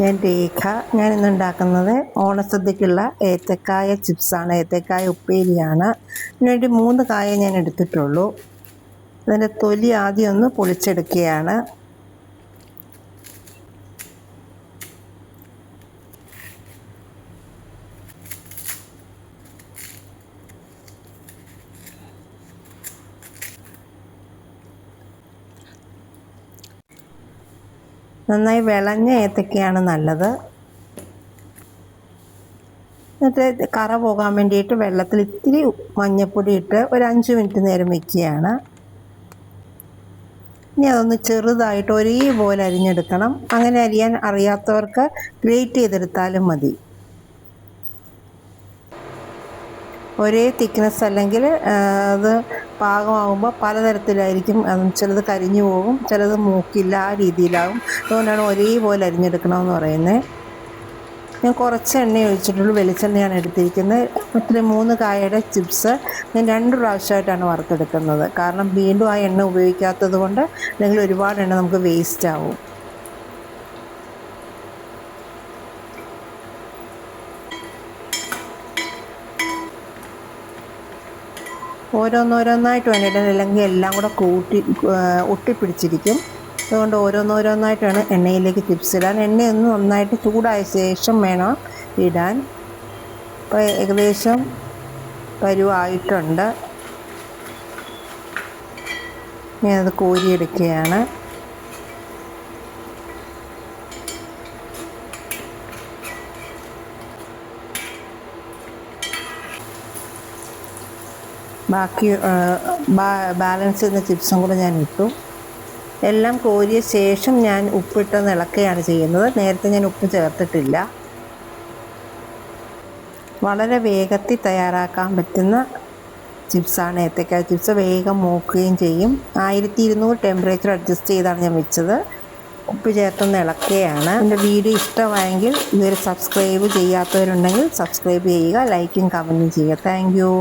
ഞാൻ രേഖ. ഞാനിന്ന് ഉണ്ടാക്കുന്നത് ഓണസദ്യക്കുള്ള ഏത്തക്കായ ചിപ്സാണ്, ഏത്തക്കായ ഉപ്പേരിയാണ്. ഇതിനുവേണ്ടി 3 കായ ഞാൻ എടുത്തിട്ടുള്ളൂ. അതിൻ്റെ തൊലി ആദ്യം ഒന്ന് പൊളിച്ചെടുക്കുകയാണ്. നന്നായി വിളഞ്ഞ ഏത്തക്കയാണ് നല്ലത്. എന്നിട്ട് കറ പോകാൻ വേണ്ടിയിട്ട് വെള്ളത്തിൽ ഇത്തിരി മഞ്ഞൾപ്പൊടി ഇട്ട് ഒരു 5 മിനിറ്റ് നേരം വയ്ക്കുകയാണ്. ഇനി അതൊന്ന് ചെറുതായിട്ട് ഒരേപോലെ അരിഞ്ഞെടുക്കണം. അങ്ങനെ അരിയാൻ അറിയാത്തവർക്ക് ഗ്രേറ്റ് ചെയ്തെടുത്താലും മതി. ഒരേ തിക്നെസ് അല്ലെങ്കിൽ അത് പാകമാകുമ്പോൾ പലതരത്തിലായിരിക്കും. ചിലത് കരിഞ്ഞു പോകും, ചിലത് മൂക്കില്ല, ആ രീതിയിലാകും. അതുകൊണ്ടാണ് ഒരേപോലെ അരിഞ്ഞെടുക്കണമെന്ന് പറയുന്നത്. ഞാൻ കുറച്ച് എണ്ണ ഒഴിച്ചിട്ടുള്ളൂ, വെളിച്ചെണ്ണയാണ് എടുത്തിരിക്കുന്നത്. മറ്റൊരു 3 കായയുടെ ചിപ്സ് ഞാൻ 2 പ്രാവശ്യമായിട്ടാണ് വറുത്തെടുക്കുന്നത്. കാരണം വീണ്ടും ആ എണ്ണ ഉപയോഗിക്കാത്തത് കൊണ്ട് അല്ലെങ്കിൽ ഒരുപാട് എണ്ണ നമുക്ക് വേസ്റ്റ് ആവും. ഓരോന്നോരോന്നായിട്ട് വേണ്ടിയിട്ട്, അല്ലെങ്കിൽ എല്ലാം കൂടെ ഒട്ടിപ്പിടിച്ചിരിക്കും. അതുകൊണ്ട് ഓരോന്നോരോന്നായിട്ടാണ് എണ്ണയിലേക്ക് ചിപ്സ് ഇടാൻ. എണ്ണയൊന്ന് നന്നായിട്ട് ചൂടായ ശേഷം വേണം ഇടാൻ. അപ്പോൾ ഏകദേശം പരുവായിട്ടുണ്ട്. ഞാനത് കോരിയെടുക്കുകയാണ്. ബാക്കി ബാലൻസ് ചെയ്യുന്ന ചിപ്സും കൂടെ ഞാൻ ഇട്ടു. എല്ലാം കോരിയ ശേഷം ഞാൻ ഉപ്പിട്ട് ഇളക്കുകയാണ് ചെയ്യുന്നത്. നേരത്തെ ഞാൻ ഉപ്പ് ചേർത്തിട്ടില്ല. വളരെ വേഗത്തിൽ തയ്യാറാക്കാൻ പറ്റുന്ന ചിപ്സാണ് ഏത്തക്കായ ചിപ്സ്. വേഗം മൂക്കുകയും ചെയ്യും. 1200 ടെമ്പറേച്ചർ അഡ്ജസ്റ്റ് ചെയ്താണ് ഞാൻ വെച്ചത്. ഉപ്പ് ചേർത്തൊന്ന് ഇളക്കുകയാണ്. എൻ്റെ വീഡിയോ ഇഷ്ടമായെങ്കിൽ ഇതുവരെ സബ്സ്ക്രൈബ് ചെയ്യാത്തവരുണ്ടെങ്കിൽ സബ്സ്ക്രൈബ് ചെയ്യുക, ലൈക്കും കമൻറ്റും ചെയ്യുക. Thank you.